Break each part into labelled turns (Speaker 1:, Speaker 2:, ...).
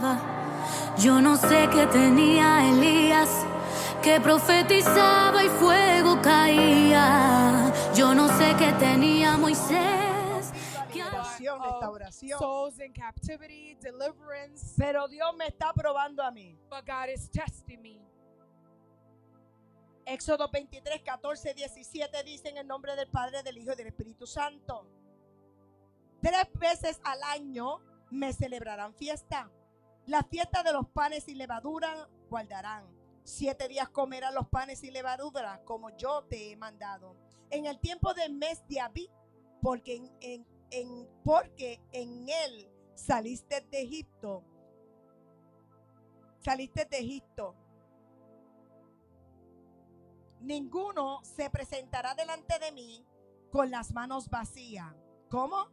Speaker 1: llegaba. Yo no sé qué tenía Elías, que profetizaba y fuego caía. Yo no sé qué tenía Moisés.
Speaker 2: Liberación, restauración.
Speaker 3: Souls in captivity, deliverance.
Speaker 2: Pero Dios me está probando a mí.
Speaker 3: But God is testing me.
Speaker 2: Éxodo 23, 14, 17 dice: en el nombre del Padre, del Hijo y del Espíritu Santo. 3 veces al año me celebrarán fiesta. La fiesta de los panes sin levadura guardarán. 7 días comerán los panes sin levadura, como yo te he mandado. En el tiempo del mes de Abib, porque en él saliste de Egipto. Saliste de Egipto. Ninguno se presentará delante de mí con las manos vacías. ¿Cómo?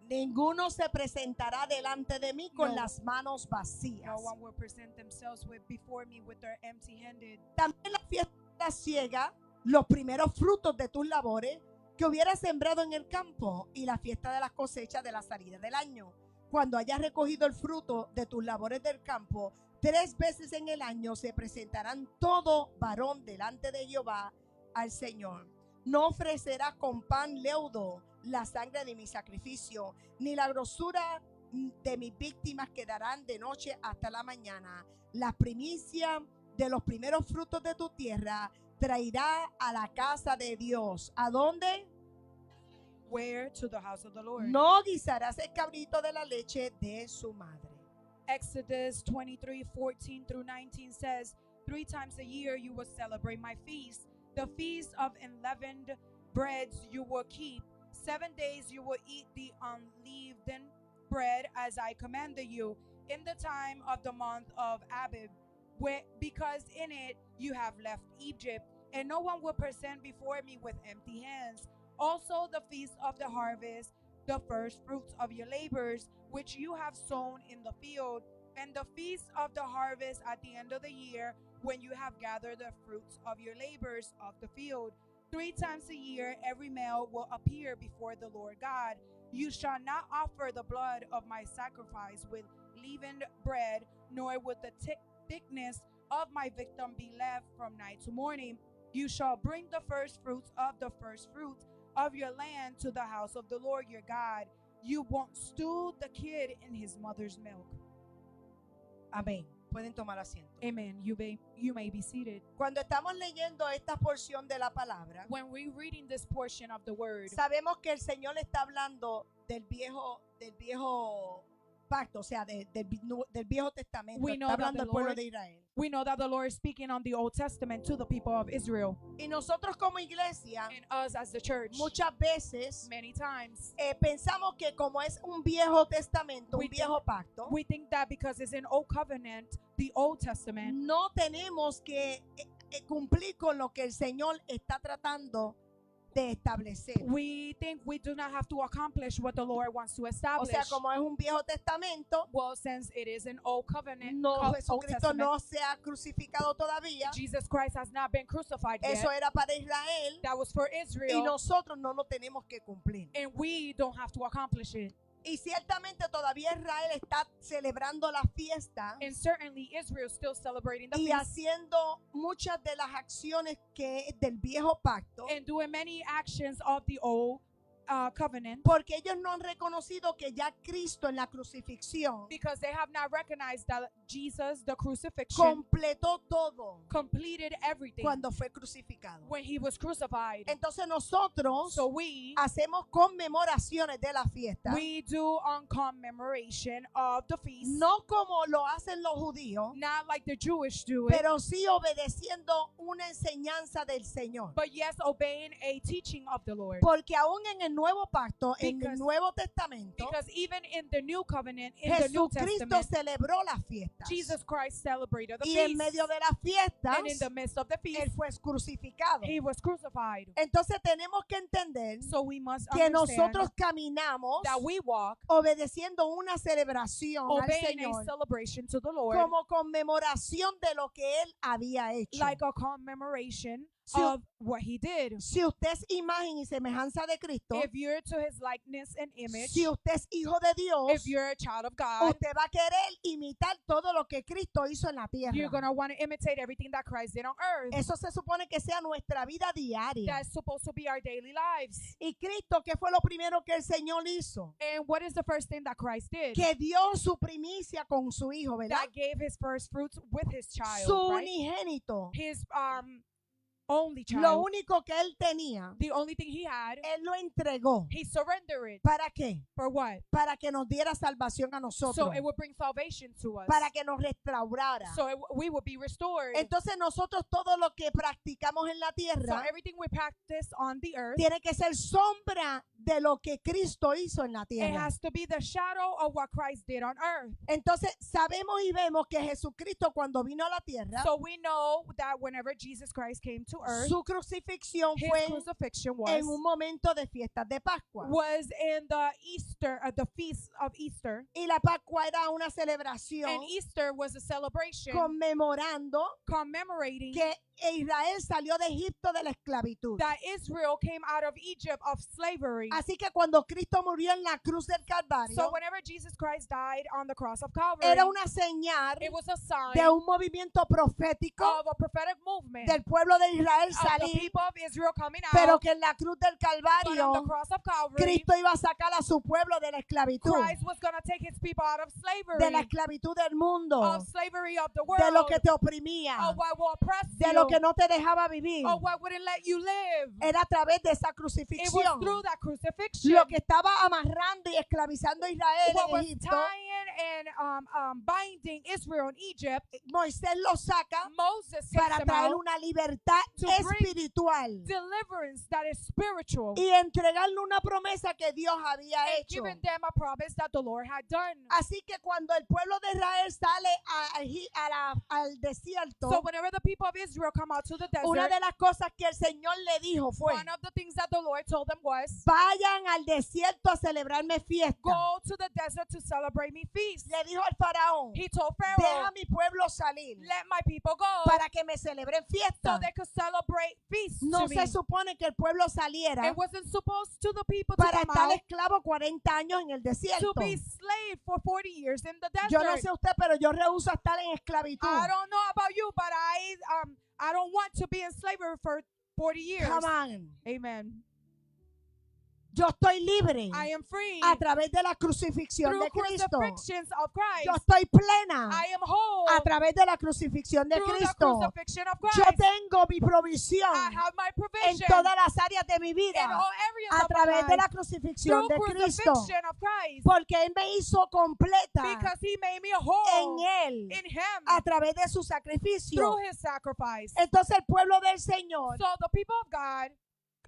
Speaker 2: Ninguno se presentará delante de mí con las manos vacías.
Speaker 3: No one will present themselves before me with their empty-handed.
Speaker 2: También la fiesta ciega, los primeros frutos de tus labores que hubieras sembrado en el campo, y la fiesta de las cosechas de la salida del año. Cuando hayas recogido el fruto de tus labores del campo, 3 veces en el año se presentarán todo varón delante de Jehová al Señor. No ofrecerás con pan leudo la sangre de mi sacrificio, ni la grosura de mis víctimas quedarán de noche hasta la mañana. La primicia de los primeros frutos de tu tierra traerá a la casa de Dios. ¿A dónde?
Speaker 3: Where? To the house of the Lord.
Speaker 2: No guisarás el cabrito de la leche de su madre.
Speaker 3: Exodus 23, 14 through 19 says, 3 times a year you will celebrate my feast. The feast of unleavened breads you will keep. 7 days you will eat the unleavened bread as I commanded you in the time of the month of Abib, because in it you have left Egypt, and no one will present before me with empty hands. Also the feast of the harvest, the first fruits of your labors, which you have sown in the field, and the feast of the harvest at the end of the year, when you have gathered the fruits of your labors of the field. 3 times a year every male will appear before the Lord God. You shall not offer the blood of my sacrifice with leavened bread, nor with the thickness of my victim be left from night to morning. You shall bring the first fruits of the first fruits of your land to the house of the Lord your God. You won't stew the kid in his mother's milk.
Speaker 2: Amén. Pueden tomar asiento.
Speaker 3: Amen. You may be seated.
Speaker 2: Cuando estamos leyendo esta porción de la palabra,
Speaker 3: When we're reading this portion of the word,
Speaker 2: sabemos que el Señor está hablando del viejo pacto, o sea, del Viejo Testamento.
Speaker 3: We know
Speaker 2: Está
Speaker 3: that
Speaker 2: hablando
Speaker 3: the
Speaker 2: del pueblo
Speaker 3: Lord-
Speaker 2: de Israel.
Speaker 3: we know that the Lord is speaking on the Old Testament to the people of Israel.
Speaker 2: Y nosotros como iglesia,
Speaker 3: And us as the church,
Speaker 2: muchas veces
Speaker 3: many times,
Speaker 2: pensamos que como es un Viejo Testamento,
Speaker 3: We
Speaker 2: un viejo pacto,
Speaker 3: we think that because it's an Old Covenant, the Old Testament,
Speaker 2: no tenemos que cumplir con lo que el Señor está tratando de establecer.
Speaker 3: we think we do not have to accomplish what the Lord wants to
Speaker 2: O
Speaker 3: establish.
Speaker 2: sea, como es un Viejo Testamento,
Speaker 3: Well, since it is an Old Covenant,
Speaker 2: no,
Speaker 3: Old
Speaker 2: Jesucristo
Speaker 3: Testament,
Speaker 2: no se ha crucificado todavía.
Speaker 3: Jesus Christ has not been crucified yet.
Speaker 2: Eso era para Israel
Speaker 3: That was for
Speaker 2: y
Speaker 3: Israel,
Speaker 2: nosotros no lo tenemos que cumplir.
Speaker 3: and we don't have to accomplish it.
Speaker 2: Y ciertamente todavía Israel está celebrando la fiesta
Speaker 3: And certainly Israel is still celebrating the
Speaker 2: y
Speaker 3: feast
Speaker 2: haciendo muchas de las acciones que del viejo pacto,
Speaker 3: and doing many actions of the Old Covenant,
Speaker 2: porque ellos no han reconocido que ya Cristo en la crucifixión
Speaker 3: because they have not recognized that Jesus, the crucifixion,
Speaker 2: completó todo
Speaker 3: completed everything
Speaker 2: cuando fue crucificado.
Speaker 3: when he was crucified.
Speaker 2: Entonces nosotros
Speaker 3: So we
Speaker 2: hacemos conmemoraciones de la fiesta,
Speaker 3: do on commemoration of the feast,
Speaker 2: no como lo hacen los judíos,
Speaker 3: not like the Jewish do it,
Speaker 2: pero sí obedeciendo una enseñanza del Señor.
Speaker 3: but yes, obeying a teaching of the Lord.
Speaker 2: Porque aún en el Nuevo Pacto, en el
Speaker 3: Because-
Speaker 2: Nuevo Testamento,
Speaker 3: Because even in the New Covenant, in the New
Speaker 2: Jesucristo
Speaker 3: Testament,
Speaker 2: celebró las fiestas.
Speaker 3: Jesus Christ celebrated the
Speaker 2: Y en
Speaker 3: feast.
Speaker 2: medio de las fiestas,
Speaker 3: And in the midst of the
Speaker 2: Él
Speaker 3: feast,
Speaker 2: fue crucificado.
Speaker 3: he was crucified.
Speaker 2: Entonces tenemos que entender
Speaker 3: So we must
Speaker 2: que
Speaker 3: understand
Speaker 2: nosotros caminamos
Speaker 3: that we walk
Speaker 2: obedeciendo una celebración al
Speaker 3: obeying a
Speaker 2: Señor
Speaker 3: celebration to the Lord,
Speaker 2: como conmemoración de lo que Él había hecho.
Speaker 3: like a commemoration
Speaker 2: Si,
Speaker 3: of what he did.
Speaker 2: si usted es imagen y semejanza de Cristo,
Speaker 3: If you're to his likeness and image,
Speaker 2: si usted es hijo de Dios,
Speaker 3: if you're a child of God,
Speaker 2: usted va a querer imitar todo lo que Cristo hizo en la
Speaker 3: you're
Speaker 2: tierra.
Speaker 3: going to want to imitate everything that Christ did on earth.
Speaker 2: Eso se supone que sea nuestra vida diaria.
Speaker 3: That's supposed to be our daily lives.
Speaker 2: Y Cristo, ¿qué fue lo primero que el Señor hizo?
Speaker 3: And what is the first thing that Christ did?
Speaker 2: Que dio su primicia con su hijo, ¿verdad?
Speaker 3: That gave his first fruits with his child,
Speaker 2: Su
Speaker 3: right?
Speaker 2: unigénito.
Speaker 3: His only child.
Speaker 2: Lo único que él tenía,
Speaker 3: The only thing he had,
Speaker 2: él lo entregó.
Speaker 3: he surrendered it.
Speaker 2: ¿Para qué?
Speaker 3: For what?
Speaker 2: Para que nos diera salvación a nosotros.
Speaker 3: So it would bring salvation to us.
Speaker 2: Para que nos restaurara.
Speaker 3: So we would be restored.
Speaker 2: Entonces nosotros todo lo que practicamos en la
Speaker 3: So
Speaker 2: tierra
Speaker 3: everything we practice on the earth,
Speaker 2: tiene que ser sombra de lo que Cristo hizo en la
Speaker 3: it
Speaker 2: tierra.
Speaker 3: has to be the shadow of what Christ did on earth.
Speaker 2: Entonces sabemos y vemos que Jesucristo cuando vino a la tierra,
Speaker 3: So we know that whenever Jesus Christ came to earth,
Speaker 2: su crucifixión
Speaker 3: his
Speaker 2: fue
Speaker 3: crucifixion
Speaker 2: en un momento de fiestas de Pascua.
Speaker 3: was in the Easter, the feast of Easter.
Speaker 2: Y la Pascua era una celebración
Speaker 3: And Easter was a celebration
Speaker 2: conmemorando
Speaker 3: commemorating
Speaker 2: que Israel salió de Egipto de la esclavitud.
Speaker 3: that Israel came out of Egypt of slavery.
Speaker 2: Así que cuando Cristo murió en la cruz del
Speaker 3: So
Speaker 2: Calvario,
Speaker 3: whenever Jesus Christ died on the cross of Calvary,
Speaker 2: era una señal
Speaker 3: it was a sign
Speaker 2: de un movimiento profético
Speaker 3: of a prophetic movement
Speaker 2: del pueblo de Israel
Speaker 3: of the
Speaker 2: salir,
Speaker 3: people of Israel coming
Speaker 2: pero
Speaker 3: out.
Speaker 2: que en la cruz del
Speaker 3: But on the
Speaker 2: Calvario
Speaker 3: cross of Calvary,
Speaker 2: Cristo iba a sacar a su pueblo de la esclavitud,
Speaker 3: Christ was going to take his people out of
Speaker 2: de
Speaker 3: slavery,
Speaker 2: la esclavitud del mundo,
Speaker 3: of slavery of the
Speaker 2: de lo
Speaker 3: world,
Speaker 2: que te oprimía,
Speaker 3: of what will oppress
Speaker 2: de lo
Speaker 3: you,
Speaker 2: que no te dejaba vivir.
Speaker 3: of what wouldn't let you live.
Speaker 2: Era a través de esa
Speaker 3: It was
Speaker 2: crucifixión.
Speaker 3: through that crucifixion.
Speaker 2: Lo que estaba amarrando y esclavizando a Israel
Speaker 3: What
Speaker 2: en
Speaker 3: was
Speaker 2: Egipto,
Speaker 3: tying and binding Israel in Egypt,
Speaker 2: Moisés lo saca
Speaker 3: Moses takes
Speaker 2: para
Speaker 3: them
Speaker 2: traer
Speaker 3: out,
Speaker 2: una libertad
Speaker 3: to bring
Speaker 2: espiritual
Speaker 3: deliverance that is spiritual,
Speaker 2: y entregarle una promesa que Dios había
Speaker 3: and
Speaker 2: hecho.
Speaker 3: giving them a promise that the Lord had done.
Speaker 2: Así que cuando el pueblo de Israel sale al desierto,
Speaker 3: So whenever the people of Israel come out to the
Speaker 2: una
Speaker 3: desert,
Speaker 2: de las cosas que el Señor le dijo fue:
Speaker 3: one of the things that the Lord told them was,
Speaker 2: vayan al desierto a celebrarme fiesta.
Speaker 3: go to the desert to celebrate me feast.
Speaker 2: Le dijo al faraón:
Speaker 3: He told
Speaker 2: deja
Speaker 3: Pharaoh,
Speaker 2: a mi pueblo salir
Speaker 3: let my people go
Speaker 2: para que me celebren
Speaker 3: so
Speaker 2: fiesta.
Speaker 3: they could celebrate feast
Speaker 2: No
Speaker 3: to
Speaker 2: se
Speaker 3: me.
Speaker 2: supone que el pueblo saliera
Speaker 3: It wasn't supposed to the people to
Speaker 2: para
Speaker 3: come
Speaker 2: estar
Speaker 3: out
Speaker 2: esclavo 40 años en el
Speaker 3: to
Speaker 2: desierto.
Speaker 3: be slave for 40 years in the
Speaker 2: Yo no
Speaker 3: desert.
Speaker 2: sé usted, pero yo rehúso estar en esclavitud.
Speaker 3: I don't know about you, but I don't want to be in slavery for 40 years.
Speaker 2: Come on.
Speaker 3: Amen.
Speaker 2: Yo estoy libre
Speaker 3: I am free
Speaker 2: a través de la crucifixión
Speaker 3: through
Speaker 2: de Cristo.
Speaker 3: crucifixions of Christ.
Speaker 2: Yo estoy plena
Speaker 3: I am whole
Speaker 2: a través de la crucifixión de
Speaker 3: through the
Speaker 2: Cristo.
Speaker 3: crucifixion of
Speaker 2: Yo
Speaker 3: Christ.
Speaker 2: tengo mi provisión
Speaker 3: I have my
Speaker 2: en
Speaker 3: provision
Speaker 2: todas las áreas de mi
Speaker 3: in
Speaker 2: vida
Speaker 3: all areas
Speaker 2: a
Speaker 3: of my
Speaker 2: través de la
Speaker 3: life
Speaker 2: crucifixión
Speaker 3: through
Speaker 2: de Cristo.
Speaker 3: crucifixion of Christ,
Speaker 2: Porque Él me hizo completa
Speaker 3: because He made me
Speaker 2: en
Speaker 3: whole
Speaker 2: Él
Speaker 3: in Him
Speaker 2: a través de su sacrificio.
Speaker 3: through His sacrifice.
Speaker 2: Entonces el pueblo del Señor,
Speaker 3: So the people of God,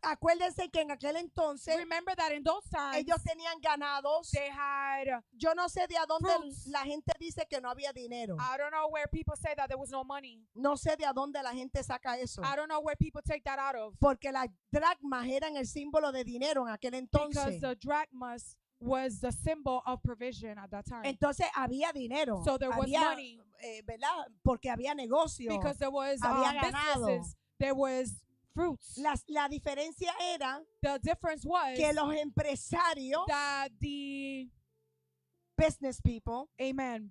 Speaker 2: acuérdense que en aquel entonces
Speaker 3: remember that in those times
Speaker 2: ellos tenían ganados.
Speaker 3: they had,
Speaker 2: Yo no sé de a dónde
Speaker 3: fruits.
Speaker 2: la gente dice que no había dinero.
Speaker 3: I don't know where people say that there was no money.
Speaker 2: No sé de a dónde la gente saca eso.
Speaker 3: I don't know where people take that out of.
Speaker 2: Porque las dracmas eran el símbolo de dinero en aquel
Speaker 3: Because
Speaker 2: entonces.
Speaker 3: the drachmas was the symbol of provision at that time.
Speaker 2: Entonces había dinero.
Speaker 3: So there was
Speaker 2: Había,
Speaker 3: money.
Speaker 2: ¿verdad? Porque había negocio.
Speaker 3: Because there was
Speaker 2: había ganado.
Speaker 3: businesses, there was fruits.
Speaker 2: La diferencia era
Speaker 3: The difference was
Speaker 2: que los empresarios,
Speaker 3: that the
Speaker 2: business people,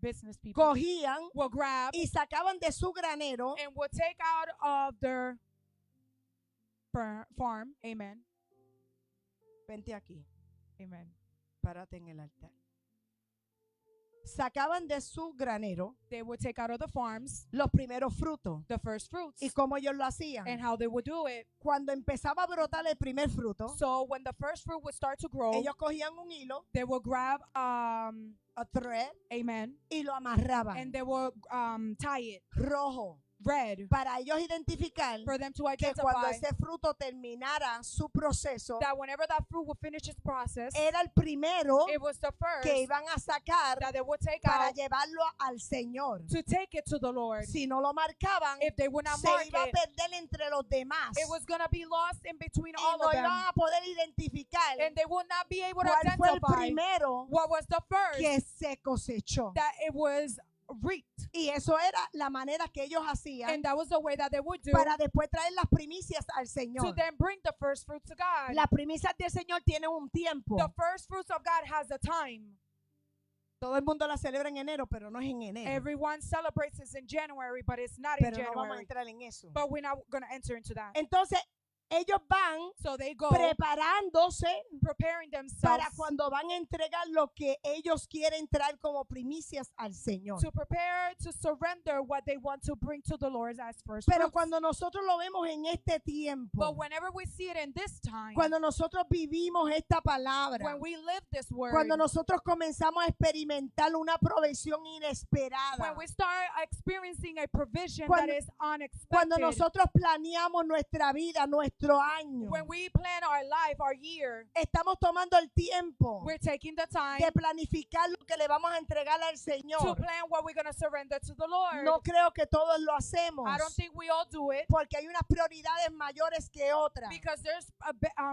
Speaker 3: business people
Speaker 2: cogían
Speaker 3: will grab
Speaker 2: y sacaban de su granero
Speaker 3: and will take out of their farm. Amen.
Speaker 2: Vente aquí,
Speaker 3: Amen.
Speaker 2: párate en el altar. Sacaban de su granero
Speaker 3: They would take out of the farms
Speaker 2: los primeros frutos.
Speaker 3: the first fruits.
Speaker 2: ¿Y cómo ellos lo hacían?
Speaker 3: And how they would do it.
Speaker 2: Cuando empezaba a brotar el primer fruto,
Speaker 3: So when the first fruit would start to grow,
Speaker 2: ellos cogían un hilo,
Speaker 3: they will grab
Speaker 2: a thread,
Speaker 3: amen,
Speaker 2: y lo amarraban
Speaker 3: and they will tie it
Speaker 2: rojo
Speaker 3: red
Speaker 2: para ellos identificar
Speaker 3: for them to
Speaker 2: que cuando
Speaker 3: identify
Speaker 2: ese fruto terminara su proceso,
Speaker 3: that whenever that fruit would finish its process,
Speaker 2: era el primero
Speaker 3: it was the first
Speaker 2: que iban a sacar
Speaker 3: that they would take
Speaker 2: para
Speaker 3: out
Speaker 2: llevarlo al Señor.
Speaker 3: to take it to the Lord.
Speaker 2: Si no lo marcaban,
Speaker 3: If they would not
Speaker 2: se
Speaker 3: mark
Speaker 2: iba a
Speaker 3: it,
Speaker 2: perder entre los demás
Speaker 3: it was going to be lost in between
Speaker 2: y
Speaker 3: all
Speaker 2: no
Speaker 3: of them,
Speaker 2: iban a poder identificar
Speaker 3: and they would not be able to
Speaker 2: cuál fue el
Speaker 3: identify
Speaker 2: primero
Speaker 3: what was the first
Speaker 2: que se cosechó.
Speaker 3: that it was reaped.
Speaker 2: Y eso era la manera que ellos hacían
Speaker 3: And that was the way that they would do
Speaker 2: para después traer las primicias al
Speaker 3: to
Speaker 2: Señor.
Speaker 3: then bring the first fruits to God.
Speaker 2: Las primicias del Señor tienen un tiempo.
Speaker 3: The first fruits of God has a time.
Speaker 2: Todo el mundo la celebra en enero, pero no es en enero.
Speaker 3: Everyone celebrates this in January, but it's not in
Speaker 2: Pero no vamos a
Speaker 3: January.
Speaker 2: entrar en eso.
Speaker 3: But we're not going to enter into that.
Speaker 2: Entonces, ellos van
Speaker 3: So they go
Speaker 2: preparándose
Speaker 3: preparing
Speaker 2: para
Speaker 3: themselves
Speaker 2: cuando van a entregar lo que ellos quieren traer como primicias al Señor.
Speaker 3: to prepare to surrender what they want to bring to the Lord as first
Speaker 2: Pero
Speaker 3: fruits.
Speaker 2: cuando nosotros lo vemos en este tiempo,
Speaker 3: But whenever we see it in this time,
Speaker 2: cuando nosotros vivimos esta palabra,
Speaker 3: when we live this word,
Speaker 2: cuando nosotros comenzamos a experimentar una provisión inesperada,
Speaker 3: when we start experiencing a provision
Speaker 2: Cuando-
Speaker 3: that is unexpected,
Speaker 2: cuando nosotros planeamos nuestra vida, nuestro año,
Speaker 3: when we plan our life, our year,
Speaker 2: estamos tomando el tiempo
Speaker 3: we're taking the time
Speaker 2: de planificar lo que le vamos a entregar al
Speaker 3: to
Speaker 2: Señor.
Speaker 3: plan what we're going to surrender to the Lord.
Speaker 2: No creo que todos lo hacemos,
Speaker 3: I don't think we all do it
Speaker 2: porque hay unas prioridades mayores que otras.
Speaker 3: because there's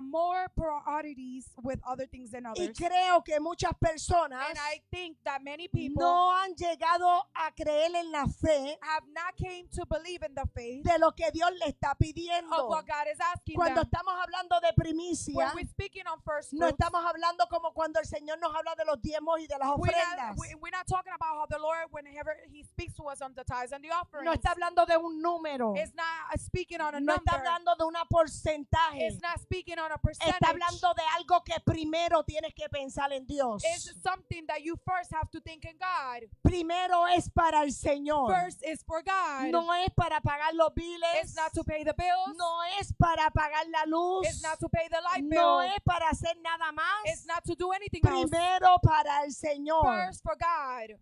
Speaker 3: more priorities with other things than
Speaker 2: Y
Speaker 3: others.
Speaker 2: creo que muchas personas
Speaker 3: And I think that many people
Speaker 2: no han llegado a creer en la fe
Speaker 3: have not came to believe in the faith
Speaker 2: de lo que Dios le está
Speaker 3: of
Speaker 2: pidiendo.
Speaker 3: what God is asking
Speaker 2: Cuando
Speaker 3: them.
Speaker 2: estamos hablando de primicia,
Speaker 3: When we're speaking on first
Speaker 2: no
Speaker 3: fruits,
Speaker 2: estamos hablando como cuando el Señor nos habla de los diezmos y de las ofrendas.
Speaker 3: we're not talking about how the Lord, whenever He speaks to us on the tithes and the offerings,
Speaker 2: No está hablando de un número.
Speaker 3: it's not speaking on a
Speaker 2: No está
Speaker 3: number.
Speaker 2: hablando de una porcentaje.
Speaker 3: It's not speaking on a percentage.
Speaker 2: Está hablando de algo que primero tienes que pensar en Dios.
Speaker 3: It's something that you first have to think in God.
Speaker 2: Primero es para el Señor.
Speaker 3: First is for God.
Speaker 2: No es para pagar los biles.
Speaker 3: It's not to pay the bills.
Speaker 2: No es para pagar la luz.
Speaker 3: It's not to pay the light
Speaker 2: No
Speaker 3: bill.
Speaker 2: es para hacer nada más.
Speaker 3: It's not to do anything else.
Speaker 2: Primero para el Señor.
Speaker 3: First for God.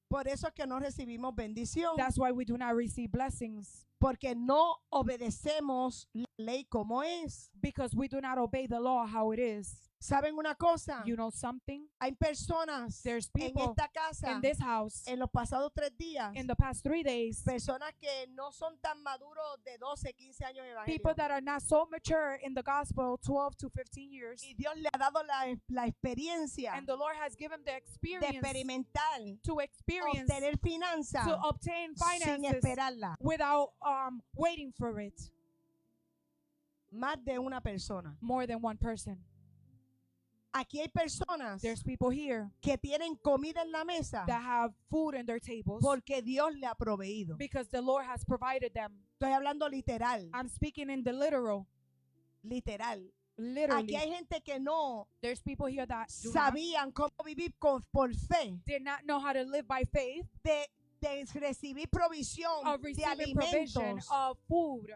Speaker 2: Por eso es que no recibimos bendición.
Speaker 3: That's why we do not receive blessings,
Speaker 2: Porque no obedecemos la ley como es.
Speaker 3: because we do not obey the law how it is.
Speaker 2: ¿Saben una cosa?
Speaker 3: You know something?
Speaker 2: Hay personas
Speaker 3: There's
Speaker 2: en
Speaker 3: people
Speaker 2: esta casa,
Speaker 3: in this house
Speaker 2: en los pasados 3 días,
Speaker 3: in the past 3 days,
Speaker 2: personas que no son tan maduros de 12, 15 años en
Speaker 3: people
Speaker 2: evangelio.
Speaker 3: that are not so mature in the gospel, 12 to 15 years,
Speaker 2: Y Dios le ha dado la experiencia
Speaker 3: and the Lord has given the
Speaker 2: de
Speaker 3: experience
Speaker 2: experimentar,
Speaker 3: to experience,
Speaker 2: obtener finanzas
Speaker 3: to obtain
Speaker 2: sin
Speaker 3: finances
Speaker 2: esperarla.
Speaker 3: without waiting for it.
Speaker 2: Más de una persona.
Speaker 3: More than one person.
Speaker 2: Aquí hay personas
Speaker 3: There's people here
Speaker 2: que tienen comida en la mesa
Speaker 3: that have food in their tables
Speaker 2: porque Dios le ha proveído.
Speaker 3: because the Lord has provided them.
Speaker 2: Estoy hablando literal,
Speaker 3: I'm speaking in the literal.
Speaker 2: literal.
Speaker 3: Literally.
Speaker 2: Aquí hay gente que no
Speaker 3: There's people here that do not,
Speaker 2: sabían cómo vivir por fe,
Speaker 3: did not know how to live by faith
Speaker 2: de recibir provisión
Speaker 3: of
Speaker 2: de
Speaker 3: receiving provision
Speaker 2: alimentos.
Speaker 3: of food.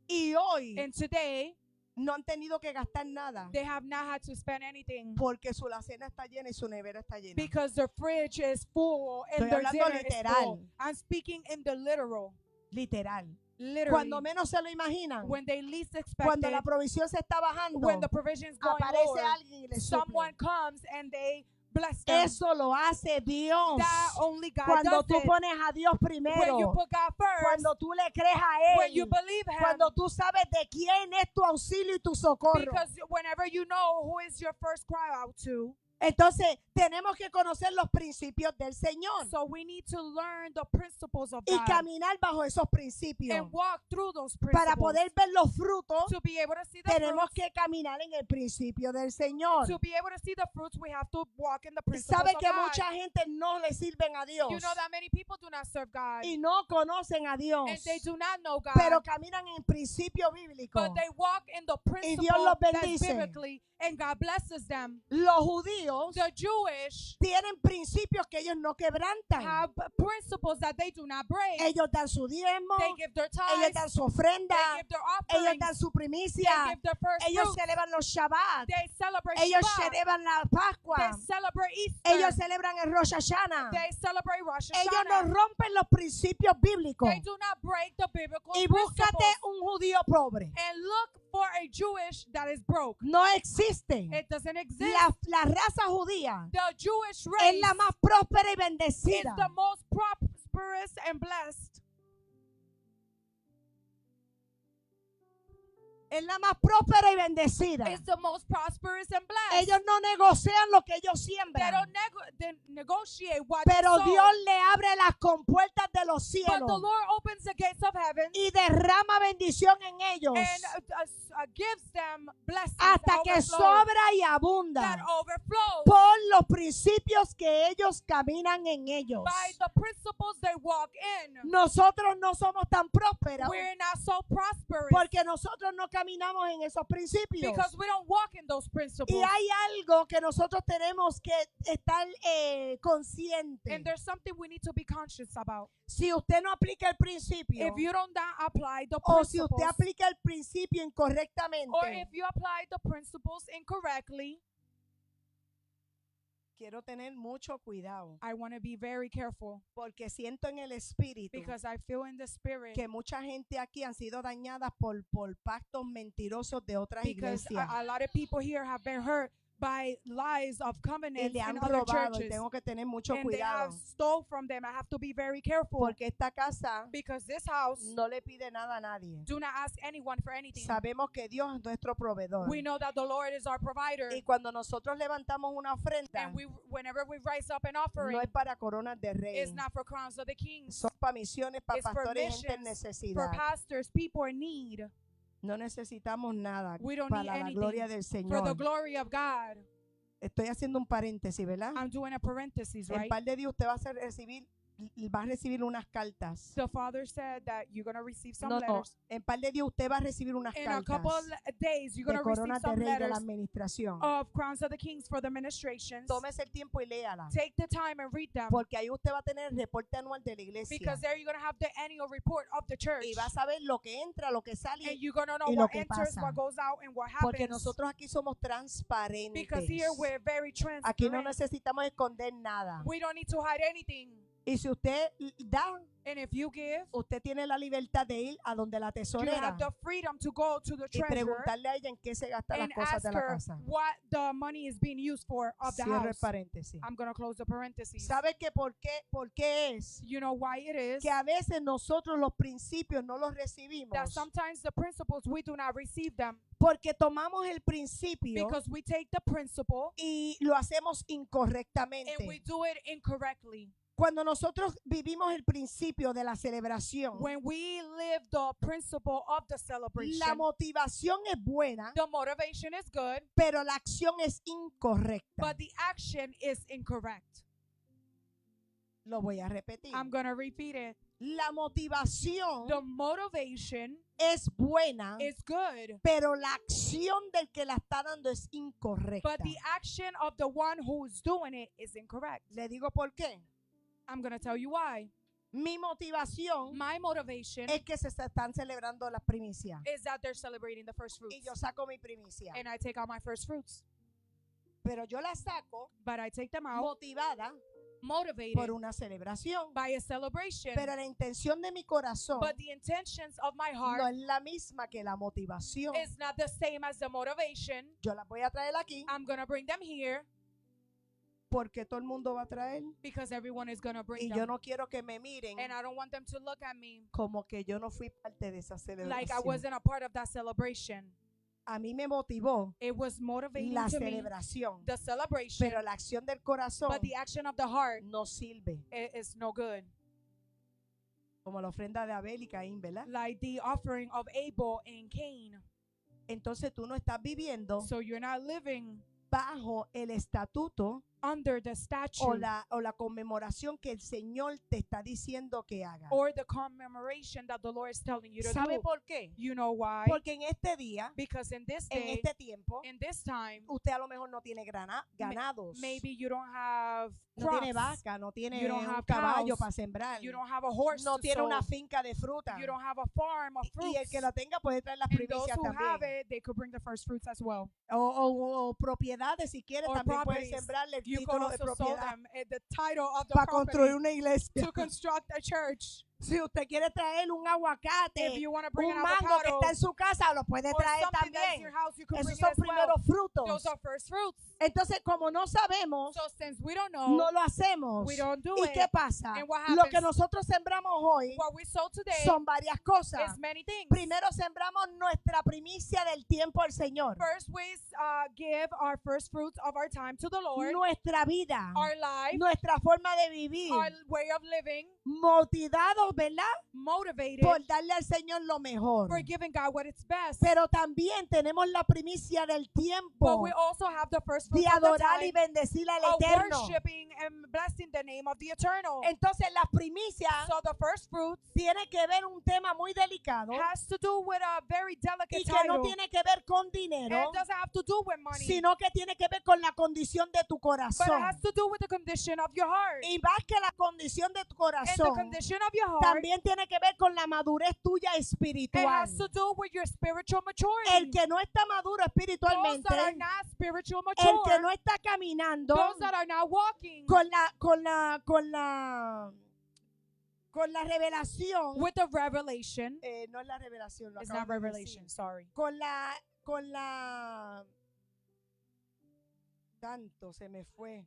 Speaker 2: Y hoy
Speaker 3: And today,
Speaker 2: no han tenido que gastar nada
Speaker 3: they have not had to spend anything
Speaker 2: porque su alacena está llena y su nevera está llena.
Speaker 3: because their fridge is full and
Speaker 2: Estoy
Speaker 3: their
Speaker 2: hablando
Speaker 3: dinner is
Speaker 2: literal.
Speaker 3: full. I'm speaking in the literal.
Speaker 2: Literal.
Speaker 3: Literally.
Speaker 2: Cuando menos se lo imaginan,
Speaker 3: When they least expect
Speaker 2: cuando
Speaker 3: it,
Speaker 2: la provisión se está bajando,
Speaker 3: when the provision is going
Speaker 2: aparece
Speaker 3: lower,
Speaker 2: alguien y le
Speaker 3: someone
Speaker 2: suple.
Speaker 3: comes and they bless them.
Speaker 2: Eso lo hace Dios.
Speaker 3: That only God
Speaker 2: Cuando
Speaker 3: does
Speaker 2: tú
Speaker 3: it.
Speaker 2: pones a Dios
Speaker 3: When you
Speaker 2: primero,
Speaker 3: put God first,
Speaker 2: cuando tú le crees a
Speaker 3: when you
Speaker 2: Él,
Speaker 3: believe Him,
Speaker 2: cuando tú sabes de quién es tu auxilio y tu socorro.
Speaker 3: because whenever you know who is your first cry out to,
Speaker 2: Entonces, tenemos que conocer los principios del Señor
Speaker 3: so we need to learn the principles of
Speaker 2: y
Speaker 3: God
Speaker 2: caminar bajo esos principios.
Speaker 3: and walk through those
Speaker 2: Para
Speaker 3: principles.
Speaker 2: poder ver los frutos,
Speaker 3: To be able to see the
Speaker 2: tenemos
Speaker 3: fruits,
Speaker 2: que caminar en el principio del Señor.
Speaker 3: to be able to see the fruits, we have to walk in the principles
Speaker 2: Sabe
Speaker 3: of
Speaker 2: que
Speaker 3: God.
Speaker 2: mucha gente no le sirven a Dios
Speaker 3: You know that many people do not serve God
Speaker 2: y no conocen a Dios,
Speaker 3: and they do not know God,
Speaker 2: pero caminan en principio bíblico.
Speaker 3: but they walk in the
Speaker 2: Dios
Speaker 3: principle
Speaker 2: los
Speaker 3: that's
Speaker 2: bendice.
Speaker 3: biblically, and God blesses them.
Speaker 2: Los judíos
Speaker 3: The Jewish
Speaker 2: tienen principios que ellos no quebrantan.
Speaker 3: have principles that they do not break.
Speaker 2: Ellos dan su diezmo,
Speaker 3: They give their
Speaker 2: ellos
Speaker 3: tithes,
Speaker 2: dan su ofrenda,
Speaker 3: they give their
Speaker 2: ellos
Speaker 3: offerings,
Speaker 2: dan su
Speaker 3: they
Speaker 2: primicia,
Speaker 3: give their first
Speaker 2: ellos
Speaker 3: fruits,
Speaker 2: celebran los Shabbat,
Speaker 3: they celebrate
Speaker 2: ellos
Speaker 3: Shabbat,
Speaker 2: celebran la Pascua,
Speaker 3: they celebrate Easter,
Speaker 2: ellos celebran el Rosh Hashanah.
Speaker 3: they celebrate Rosh
Speaker 2: Ellos no
Speaker 3: Hashanah.
Speaker 2: rompen los principios bíblicos.
Speaker 3: They do not break the biblical
Speaker 2: Y búscate
Speaker 3: principles.
Speaker 2: un judío pobre.
Speaker 3: And look for a Jewish that is broke.
Speaker 2: No existe.
Speaker 3: It doesn't exist.
Speaker 2: La raza judía
Speaker 3: The Jewish
Speaker 2: es
Speaker 3: race
Speaker 2: la más próspera y
Speaker 3: is
Speaker 2: bendecida.
Speaker 3: the most prosperous and blessed.
Speaker 2: es la más próspera y bendecida.
Speaker 3: is the most prosperous and blessed.
Speaker 2: Ellos no negocian lo que ellos
Speaker 3: They
Speaker 2: siembran.
Speaker 3: don't they negotiate what
Speaker 2: Pero
Speaker 3: they sow.
Speaker 2: Dios le abre las compuertas de los
Speaker 3: But the
Speaker 2: cielos
Speaker 3: Lord opens the gates of heaven
Speaker 2: y derrama bendición en ellos
Speaker 3: and gives them blessings
Speaker 2: hasta
Speaker 3: that
Speaker 2: que
Speaker 3: overflow,
Speaker 2: sobra y
Speaker 3: that
Speaker 2: abunda
Speaker 3: overflows
Speaker 2: por los principios que ellos caminan en ellos.
Speaker 3: by the principles they walk in.
Speaker 2: Nosotros no somos tan prósperos
Speaker 3: We're not so prosperous
Speaker 2: porque nosotros no caminamos en esos principios.
Speaker 3: because we don't walk in those principles.
Speaker 2: Y hay algo que nosotros tenemos que estar conscientes.
Speaker 3: And there's something we need to be conscious about.
Speaker 2: Si usted no aplica el principio
Speaker 3: If you don't apply the
Speaker 2: o si
Speaker 3: principles,
Speaker 2: usted aplica el principio
Speaker 3: or
Speaker 2: incorrectamente,
Speaker 3: if you apply the principles incorrectly,
Speaker 2: quiero tener mucho cuidado
Speaker 3: I want to be very careful
Speaker 2: porque siento en el espíritu
Speaker 3: because I feel in the spirit
Speaker 2: que mucha gente aquí han sido dañadas por pactos mentirosos de otras
Speaker 3: because
Speaker 2: iglesias
Speaker 3: a lot of people here have been hurt by lies of
Speaker 2: y
Speaker 3: covenants
Speaker 2: le han
Speaker 3: in other
Speaker 2: robado y
Speaker 3: churches,
Speaker 2: tengo que tener mucho
Speaker 3: and they have
Speaker 2: cuidado
Speaker 3: stole from them. I have to be very careful
Speaker 2: porque esta casa
Speaker 3: because this house
Speaker 2: no le pide nada a nadie.
Speaker 3: do not ask anyone for anything.
Speaker 2: Sabemos que Dios es nuestro proveedor
Speaker 3: We know that the Lord is our provider,
Speaker 2: y cuando nosotros levantamos una ofrenda
Speaker 3: and whenever we rise up an offering,
Speaker 2: no es para coronas de rey,
Speaker 3: it's not for crowns of the kings,
Speaker 2: son para misiones, para
Speaker 3: It's for
Speaker 2: pastores y gente en
Speaker 3: missions,
Speaker 2: necesidad.
Speaker 3: for pastors, people in need.
Speaker 2: No necesitamos nada
Speaker 3: We don't
Speaker 2: para
Speaker 3: need
Speaker 2: la
Speaker 3: anything
Speaker 2: gloria del
Speaker 3: For the
Speaker 2: Señor.
Speaker 3: glory of God.
Speaker 2: Estoy haciendo un paréntesis, ¿verdad?
Speaker 3: I'm doing a parenthesis,
Speaker 2: En
Speaker 3: right?
Speaker 2: par de días usted va a recibir unas cartas.
Speaker 3: The Father said that you're going to receive some
Speaker 2: No,
Speaker 3: letters.
Speaker 2: en par de días usted va a recibir unas
Speaker 3: In a couple
Speaker 2: cartas
Speaker 3: days, you're
Speaker 2: de
Speaker 3: going to receive
Speaker 2: coronas de
Speaker 3: some
Speaker 2: rey de la
Speaker 3: letters
Speaker 2: administración.
Speaker 3: of crowns of the kings for the ministrations.
Speaker 2: Tómese el tiempo y léala.
Speaker 3: Take the time and read them,
Speaker 2: Porque ahí usted va a tener el reporte anual de la iglesia.
Speaker 3: because there you're going to have the annual report of the church.
Speaker 2: Y va a saber lo que entra, lo que sale.
Speaker 3: And you're going to know
Speaker 2: y lo
Speaker 3: what
Speaker 2: que
Speaker 3: enters,
Speaker 2: pasa.
Speaker 3: what goes out, and what
Speaker 2: Porque
Speaker 3: happens.
Speaker 2: nosotros aquí somos transparentes.
Speaker 3: Because here we're very
Speaker 2: Aquí no
Speaker 3: transparent.
Speaker 2: necesitamos esconder nada.
Speaker 3: We don't need to hide anything.
Speaker 2: Y si usted da,
Speaker 3: And if you give,
Speaker 2: usted tiene la libertad de ir a donde la
Speaker 3: you
Speaker 2: tesorera
Speaker 3: have the freedom to go to the
Speaker 2: y
Speaker 3: treasurer
Speaker 2: preguntarle a ella en qué se gastan las
Speaker 3: and
Speaker 2: cosas
Speaker 3: ask
Speaker 2: de la
Speaker 3: her
Speaker 2: casa.
Speaker 3: what the money is being used for of the
Speaker 2: Cierro el
Speaker 3: house.
Speaker 2: paréntesis.
Speaker 3: I'm going to close the parentheses.
Speaker 2: ¿Sabe que por qué es?
Speaker 3: You know why it is
Speaker 2: Que a veces nosotros los principios no los recibimos
Speaker 3: that sometimes the principles we do not receive them
Speaker 2: porque tomamos el principio
Speaker 3: because we take the principle
Speaker 2: y lo hacemos incorrectamente.
Speaker 3: and we do it incorrectly.
Speaker 2: Cuando nosotros vivimos el principio de la celebración,
Speaker 3: When we live the principle of the celebration,
Speaker 2: la motivación es buena,
Speaker 3: the motivation is good,
Speaker 2: pero la acción es incorrecta.
Speaker 3: but the action is incorrect.
Speaker 2: Lo voy a repetir.
Speaker 3: I'm going to repeat it.
Speaker 2: La motivación
Speaker 3: The motivation
Speaker 2: es buena,
Speaker 3: is good,
Speaker 2: pero la acción del que la está dando es incorrecta.
Speaker 3: but the action of the one who's doing it is incorrect.
Speaker 2: Le digo por qué.
Speaker 3: I'm going to tell you why.
Speaker 2: Mi motivación
Speaker 3: My motivation
Speaker 2: es que se están celebrando las primicias.
Speaker 3: is that they're celebrating the first fruits.
Speaker 2: Y yo saco mi primicia.
Speaker 3: And I take out my first fruits.
Speaker 2: Pero yo la saco
Speaker 3: But I take them out
Speaker 2: motivada
Speaker 3: motivated
Speaker 2: por una celebración.
Speaker 3: by a celebration.
Speaker 2: Pero la intención de mi corazón
Speaker 3: But the intentions of my
Speaker 2: no
Speaker 3: heart
Speaker 2: es la misma que la motivación.
Speaker 3: is not the same as the motivation.
Speaker 2: Yo las voy a traer aquí
Speaker 3: I'm going to bring them here
Speaker 2: porque todo el mundo va a traer.
Speaker 3: because everyone is going to bring
Speaker 2: Y
Speaker 3: them.
Speaker 2: yo no quiero que me miren
Speaker 3: And I don't want them to look at me
Speaker 2: como que yo no fui parte de esa
Speaker 3: like I
Speaker 2: celebración.
Speaker 3: wasn't a part of that celebration.
Speaker 2: A mí me motivó
Speaker 3: It was motivating
Speaker 2: la
Speaker 3: to me,
Speaker 2: celebración,
Speaker 3: the celebration,
Speaker 2: pero la acción del corazón
Speaker 3: but the action of the heart
Speaker 2: no sirve.
Speaker 3: is no good.
Speaker 2: Como la ofrenda de Abel y Caín, ¿verdad?
Speaker 3: Like the offering of Abel and Cain.
Speaker 2: Entonces tú no estás viviendo
Speaker 3: So you're not living
Speaker 2: bajo el estatuto
Speaker 3: under the statute
Speaker 2: o la conmemoración que el Señor te está diciendo que haga.
Speaker 3: or the commemoration that the Lord is telling you to
Speaker 2: ¿Sabe
Speaker 3: do.
Speaker 2: por qué?
Speaker 3: You know why?
Speaker 2: Porque en este día,
Speaker 3: Because in this
Speaker 2: en
Speaker 3: day,
Speaker 2: este tiempo,
Speaker 3: in this time,
Speaker 2: usted a lo mejor no tiene ganados,
Speaker 3: maybe you don't have
Speaker 2: no tiene
Speaker 3: crops,
Speaker 2: vaca, no tiene
Speaker 3: You don't
Speaker 2: un
Speaker 3: have
Speaker 2: caballo
Speaker 3: cows.
Speaker 2: para sembrar,
Speaker 3: you don't have a horse
Speaker 2: no
Speaker 3: to
Speaker 2: tiene
Speaker 3: sow,
Speaker 2: una finca de fruta.
Speaker 3: you don't have a farm of
Speaker 2: Y el
Speaker 3: fruits.
Speaker 2: que la tenga puede traer las
Speaker 3: And those
Speaker 2: primicias
Speaker 3: who have
Speaker 2: también.
Speaker 3: it, they could bring the first fruits as well.
Speaker 2: O propiedades, si quiere,
Speaker 3: Or
Speaker 2: también puede
Speaker 3: properties.
Speaker 2: sembrarle el
Speaker 3: You could
Speaker 2: título de
Speaker 3: also sow
Speaker 2: propiedad
Speaker 3: them the title of the
Speaker 2: para construir
Speaker 3: property
Speaker 2: una iglesia.
Speaker 3: to construct a church.
Speaker 2: Si usted quiere traer un aguacate,
Speaker 3: If you want to bring
Speaker 2: un
Speaker 3: an
Speaker 2: mango que
Speaker 3: avocado
Speaker 2: está en su casa, lo puede
Speaker 3: or
Speaker 2: traer
Speaker 3: something that's in
Speaker 2: también.
Speaker 3: your house, you can
Speaker 2: Esos
Speaker 3: bring it
Speaker 2: son
Speaker 3: as well.
Speaker 2: primeros frutos.
Speaker 3: Those are first fruits.
Speaker 2: Entonces, como no sabemos,
Speaker 3: So since we don't know,
Speaker 2: no lo hacemos.
Speaker 3: we don't do
Speaker 2: ¿Y
Speaker 3: it.
Speaker 2: qué pasa?
Speaker 3: And what
Speaker 2: Lo que
Speaker 3: happens?
Speaker 2: nosotros sembramos hoy
Speaker 3: What we sow today
Speaker 2: son varias cosas.
Speaker 3: is many things.
Speaker 2: Primero sembramos nuestra primicia del tiempo al Señor.
Speaker 3: First, we give our first fruits of our time to the Lord,
Speaker 2: Nuestra vida,
Speaker 3: our life,
Speaker 2: nuestra forma de vivir,
Speaker 3: our way of living,
Speaker 2: motivados, ¿verdad?
Speaker 3: motivated
Speaker 2: Por darle al Señor lo mejor.
Speaker 3: for giving God what is best.
Speaker 2: Pero también tenemos la primicia del
Speaker 3: But
Speaker 2: tiempo
Speaker 3: we also have the first
Speaker 2: de
Speaker 3: fruits of the
Speaker 2: adorar y
Speaker 3: time
Speaker 2: bendecir al
Speaker 3: of
Speaker 2: Eterno.
Speaker 3: worshiping and blessing the name of the Eternal.
Speaker 2: Entonces las primicias
Speaker 3: So the first fruits
Speaker 2: tiene que ver un tema muy delicado
Speaker 3: has to do with a very delicate
Speaker 2: y que no
Speaker 3: title.
Speaker 2: tiene que ver con
Speaker 3: And
Speaker 2: dinero,
Speaker 3: it doesn't have to do with money,
Speaker 2: sino que tiene que ver con la condición de tu
Speaker 3: but it
Speaker 2: corazón.
Speaker 3: has to do with the condition of your heart.
Speaker 2: Y más que la condición de tu
Speaker 3: And the
Speaker 2: corazón,
Speaker 3: condition of your heart,
Speaker 2: también tiene que ver con la madurez tuya
Speaker 3: it
Speaker 2: espiritual.
Speaker 3: has to do with your spiritual maturity.
Speaker 2: El que no está maduro
Speaker 3: Those
Speaker 2: espiritualmente,
Speaker 3: that are not spiritual
Speaker 2: el que
Speaker 3: mature,
Speaker 2: no está caminando
Speaker 3: those that are not walking
Speaker 2: con la revelación,
Speaker 3: with the revelation,
Speaker 2: no es la revelación, lo
Speaker 3: it's
Speaker 2: acabo
Speaker 3: not
Speaker 2: de
Speaker 3: revelation,
Speaker 2: decir.
Speaker 3: sorry.
Speaker 2: Con la tanto se me fue.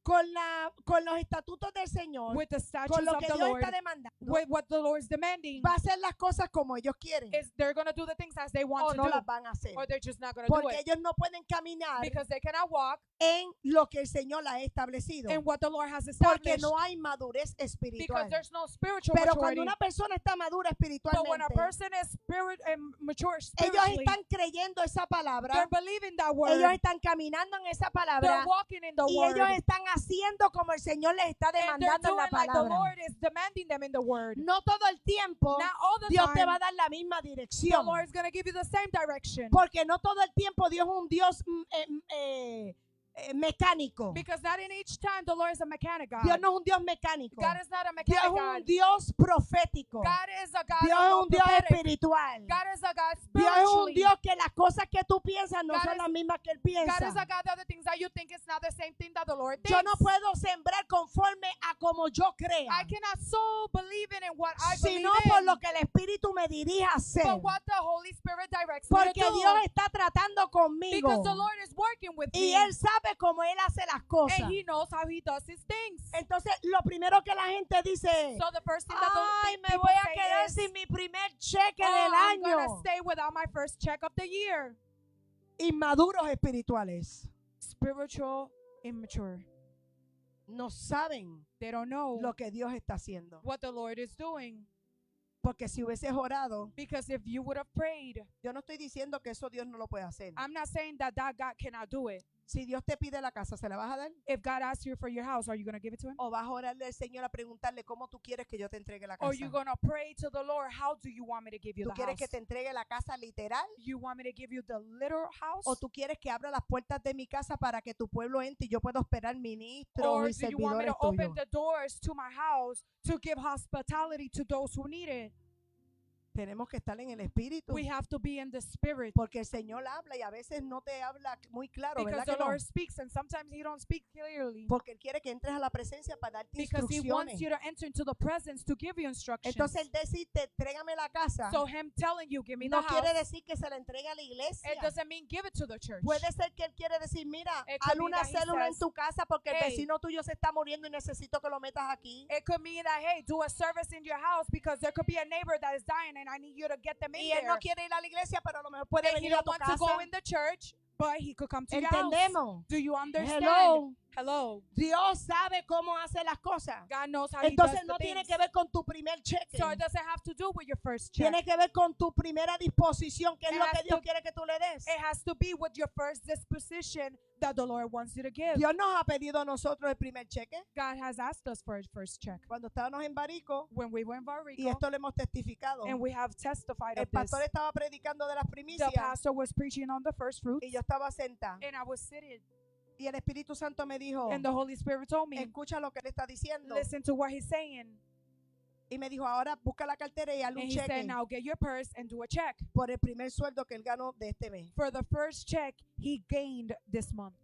Speaker 2: Con los estatutos del Señor,
Speaker 3: With the
Speaker 2: con
Speaker 3: statutes
Speaker 2: lo
Speaker 3: of
Speaker 2: que
Speaker 3: the
Speaker 2: Dios
Speaker 3: Lord,
Speaker 2: está demandando,
Speaker 3: with what the Lord is demanding,
Speaker 2: va a hacer las cosas como ellos quieren
Speaker 3: is they're going to do the things as they want
Speaker 2: o
Speaker 3: to
Speaker 2: no
Speaker 3: do,
Speaker 2: las van a hacer.
Speaker 3: or they're just not going to do
Speaker 2: Porque
Speaker 3: it.
Speaker 2: ellos no pueden caminar
Speaker 3: Because they cannot walk
Speaker 2: en lo que el Señor ha establecido.
Speaker 3: in what the Lord has
Speaker 2: Porque
Speaker 3: established,
Speaker 2: no hay madurez espiritual.
Speaker 3: because there's no spiritual
Speaker 2: Pero
Speaker 3: maturity.
Speaker 2: cuando una persona está madura
Speaker 3: But when a
Speaker 2: espiritualmente,
Speaker 3: person is mature
Speaker 2: ellos
Speaker 3: spiritually,
Speaker 2: están creyendo esa palabra,
Speaker 3: they're believing that word,
Speaker 2: ellos están caminando en esa
Speaker 3: they're
Speaker 2: palabra
Speaker 3: walking in the
Speaker 2: y
Speaker 3: word,
Speaker 2: ellos están haciendo como el Señor les está
Speaker 3: and they're
Speaker 2: demandando en
Speaker 3: doing
Speaker 2: la
Speaker 3: like the
Speaker 2: palabra.
Speaker 3: Lord is demanding them in the word.
Speaker 2: No todo el tiempo
Speaker 3: Not all the
Speaker 2: Dios te
Speaker 3: time,
Speaker 2: va a dar la misma
Speaker 3: the
Speaker 2: dirección.
Speaker 3: Lord is going to give you the same direction.
Speaker 2: Porque no todo el tiempo Dios es un Dios mecánico.
Speaker 3: Because not in each time the Lord is a mechanic God.
Speaker 2: Dios no es un Dios mecánico.
Speaker 3: God is not a
Speaker 2: Dios
Speaker 3: mechanic
Speaker 2: es
Speaker 3: God.
Speaker 2: un Dios profético.
Speaker 3: God is a God
Speaker 2: Dios es
Speaker 3: of
Speaker 2: un Dios
Speaker 3: prophetic.
Speaker 2: espiritual.
Speaker 3: God is a God
Speaker 2: Dios es un
Speaker 3: spiritually.
Speaker 2: Dios que las cosas que tú piensas no
Speaker 3: God
Speaker 2: son
Speaker 3: is-
Speaker 2: las mismas que Él
Speaker 3: God is
Speaker 2: piensa.
Speaker 3: a God that the things that you think is not the same thing that the Lord thinks.
Speaker 2: Yo no puedo sembrar conforme a como yo crea,
Speaker 3: I cannot so believe in what I believe
Speaker 2: sino por
Speaker 3: in,
Speaker 2: lo que el Espíritu me dirige a hacer.
Speaker 3: but what the Holy Spirit directs me to
Speaker 2: Porque
Speaker 3: do.
Speaker 2: Dios está tratando conmigo
Speaker 3: Because the Lord is working with
Speaker 2: y
Speaker 3: me,
Speaker 2: Él sabe cómo Él hace las cosas.
Speaker 3: and He knows how He does His things.
Speaker 2: Entonces, lo primero que la gente dice,
Speaker 3: So the first thing that
Speaker 2: ay,
Speaker 3: the
Speaker 2: me
Speaker 3: people
Speaker 2: voy a
Speaker 3: say
Speaker 2: quedar
Speaker 3: is,
Speaker 2: sin mi primer cheque
Speaker 3: oh,
Speaker 2: del
Speaker 3: I'm going
Speaker 2: año.
Speaker 3: to stay without my first check of the year.
Speaker 2: Inmaduros espirituales
Speaker 3: Spiritual, immature.
Speaker 2: no saben
Speaker 3: They don't know
Speaker 2: lo que Dios está haciendo.
Speaker 3: what the Lord is doing.
Speaker 2: Porque si hubieses orado,
Speaker 3: Because if you would have prayed,
Speaker 2: yo no estoy diciendo que eso Dios no lo puede hacer.
Speaker 3: I'm not saying that God cannot do it.
Speaker 2: Si Dios te pide la casa, ¿se la vas a dar?
Speaker 3: If God asks you for your house, are you going to give it to Him?
Speaker 2: ¿O vas a orarle al Señor a preguntarle cómo tú quieres que yo te entregue la
Speaker 3: Or
Speaker 2: casa?
Speaker 3: you going to pray to the Lord, how do you want me to give you
Speaker 2: ¿Tú
Speaker 3: the
Speaker 2: quieres
Speaker 3: house?
Speaker 2: que te entregue la casa literal?
Speaker 3: You want me to give you the literal house?
Speaker 2: ¿O tú quieres que abra las puertas de mi casa para que tu pueblo entre y yo pueda esperar ministros
Speaker 3: Or
Speaker 2: y
Speaker 3: do you want me
Speaker 2: servidores
Speaker 3: to open
Speaker 2: tuyos?
Speaker 3: the doors to my house to give hospitality to those who need it?
Speaker 2: Tenemos que estar en el espíritu.
Speaker 3: We have to be in the spirit.
Speaker 2: Porque el Señor habla y a veces no te habla muy claro,
Speaker 3: Because
Speaker 2: ¿verdad
Speaker 3: the
Speaker 2: que no?
Speaker 3: Lord speaks and sometimes He don't speak clearly.
Speaker 2: Porque Él quiere que entres a la presencia para darte
Speaker 3: Because He wants
Speaker 2: instrucciones.
Speaker 3: you to enter into the presence to give you instructions.
Speaker 2: Entonces Él decirte, trégame la casa,
Speaker 3: So Him telling you, give me the
Speaker 2: no quiere
Speaker 3: house,
Speaker 2: decir que se la entregue a la iglesia.
Speaker 3: it doesn't mean give it to the church.
Speaker 2: Puede ser que Él quiere decir, mira,
Speaker 3: It could
Speaker 2: haz
Speaker 3: be
Speaker 2: una
Speaker 3: that he
Speaker 2: célula en
Speaker 3: says,
Speaker 2: tu casa porque el
Speaker 3: "Hey,
Speaker 2: vecino tuyo se está muriendo y necesito que lo metas aquí.
Speaker 3: It could mean that, hey, do a service in your house because there could be a neighbor that is dying and I need you to get them in
Speaker 2: Y Él
Speaker 3: there.
Speaker 2: no quiere ir a la iglesia, pero a lo mejor puede
Speaker 3: And he
Speaker 2: venir a
Speaker 3: don't
Speaker 2: tu
Speaker 3: want to go
Speaker 2: casa.
Speaker 3: in the church, but he could come to your house.
Speaker 2: ¿Entendemos?
Speaker 3: Do you understand?
Speaker 2: Hello.
Speaker 3: Hello.
Speaker 2: Dios sabe cómo hace las cosas.
Speaker 3: God knows how He
Speaker 2: Entonces
Speaker 3: does
Speaker 2: no
Speaker 3: the
Speaker 2: tiene
Speaker 3: things.
Speaker 2: que ver con tu primer cheque.
Speaker 3: So it doesn't have to do with your first check.
Speaker 2: Tiene que ver con tu primera disposición, que es
Speaker 3: It
Speaker 2: lo
Speaker 3: has
Speaker 2: que Dios
Speaker 3: to-
Speaker 2: quiere que tú le des.
Speaker 3: It has to be with your first disposition that the Lord wants you to give.
Speaker 2: Dios nos ha pedido a nosotros el primer cheque.
Speaker 3: God has asked us for His first check.
Speaker 2: Cuando estábamos en Barico,
Speaker 3: When we were in
Speaker 2: y
Speaker 3: Barico,
Speaker 2: esto lo hemos testificado,
Speaker 3: and we have testified
Speaker 2: el
Speaker 3: of this,
Speaker 2: pastor estaba predicando de las
Speaker 3: the
Speaker 2: primicias
Speaker 3: pastor was preaching on the first fruits,
Speaker 2: y yo estaba sentada.
Speaker 3: and I was sitting,
Speaker 2: Y el Espíritu Santo me dijo,
Speaker 3: and the Holy Spirit told me,
Speaker 2: escucha lo que él está diciendo.
Speaker 3: listen to what He's saying.
Speaker 2: Y me dijo, ahora busca la cartera y hazle
Speaker 3: And
Speaker 2: un
Speaker 3: He said,
Speaker 2: cheque
Speaker 3: now get your purse and do a check.
Speaker 2: por el primer sueldo que él ganó de este mes.
Speaker 3: For the first check he gained this month.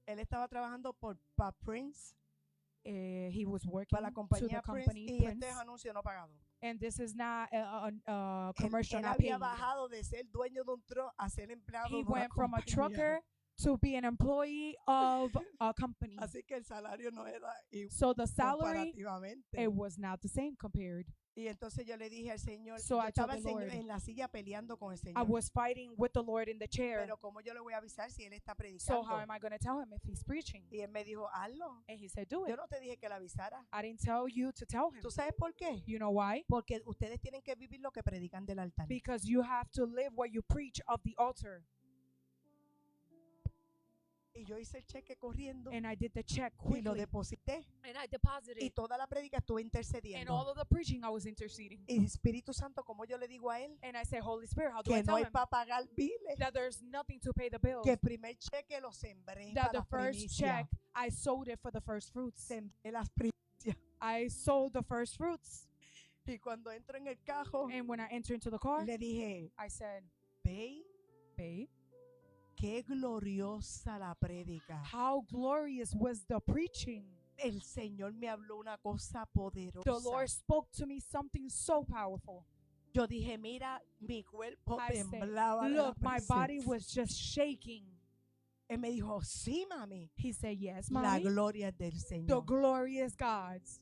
Speaker 2: Él estaba trabajando para Prince,
Speaker 3: He was working
Speaker 2: para la
Speaker 3: to the
Speaker 2: compañía Prince,
Speaker 3: company
Speaker 2: y
Speaker 3: Prince,
Speaker 2: este es anuncio no pagado.
Speaker 3: And this is not a
Speaker 2: Él,
Speaker 3: commercial,
Speaker 2: él
Speaker 3: not
Speaker 2: había
Speaker 3: paid.
Speaker 2: bajado de ser dueño de un truck a ser empleado
Speaker 3: He
Speaker 2: de una
Speaker 3: went from a
Speaker 2: compañía.
Speaker 3: trucker to be an employee of a company.
Speaker 2: Así que el salario no era
Speaker 3: So the salary,
Speaker 2: comparativamente.
Speaker 3: it was not the same compared.
Speaker 2: Y entonces yo le dije al Señor,
Speaker 3: So
Speaker 2: yo
Speaker 3: I told
Speaker 2: estaba
Speaker 3: the Lord,
Speaker 2: en la silla peleando con el
Speaker 3: I
Speaker 2: Señor.
Speaker 3: was fighting with the Lord in the chair.
Speaker 2: Pero ¿cómo yo le voy a avisar si él está
Speaker 3: So
Speaker 2: predicando?
Speaker 3: how am I going to tell him if he's preaching?
Speaker 2: Y él me dijo, hazlo.
Speaker 3: And he said, do
Speaker 2: Yo
Speaker 3: it.
Speaker 2: no te dije que le avisara.
Speaker 3: I didn't tell you to tell him.
Speaker 2: ¿Tú sabes por qué?
Speaker 3: You know why?
Speaker 2: Porque ustedes tienen que vivir lo que predican del altar.
Speaker 3: Because you have to live what you preach of the altar.
Speaker 2: Y yo hice el cheque corriendo
Speaker 3: And I did the check
Speaker 2: y lo
Speaker 3: quickly.
Speaker 2: deposité.
Speaker 3: And I deposited
Speaker 2: Y
Speaker 3: it.
Speaker 2: toda la prédica estuve
Speaker 3: And
Speaker 2: intercediendo.
Speaker 3: all of the preaching, I was interceding.
Speaker 2: Y Espíritu Santo, como yo le digo a él,
Speaker 3: And I say, Holy Spirit, how do I
Speaker 2: que no
Speaker 3: tell
Speaker 2: hay
Speaker 3: him
Speaker 2: para pagar biles.
Speaker 3: that there's nothing to pay the bills?
Speaker 2: Que el primer cheque lo sembré
Speaker 3: That
Speaker 2: para
Speaker 3: the first
Speaker 2: primicia.
Speaker 3: check, I sold it for the first fruits.
Speaker 2: Sembré las primicias.
Speaker 3: I sold the first fruits.
Speaker 2: Y cuando entro en el cajo,
Speaker 3: And when I enter into the car,
Speaker 2: le dije,
Speaker 3: I said,
Speaker 2: ve,
Speaker 3: babe,
Speaker 2: qué gloriosa la prédica.
Speaker 3: how glorious was the preaching.
Speaker 2: El Señor me habló una cosa poderosa.
Speaker 3: The Lord spoke to me something so powerful.
Speaker 2: Yo dije, mira, mi cuerpo
Speaker 3: I said,
Speaker 2: temblaba de la
Speaker 3: look, my body
Speaker 2: presencia.
Speaker 3: was just shaking.
Speaker 2: Él me dijo, sí, mami,
Speaker 3: He said, yes,
Speaker 2: la
Speaker 3: mommy,
Speaker 2: gloria es del
Speaker 3: the
Speaker 2: Señor.
Speaker 3: glorious God's.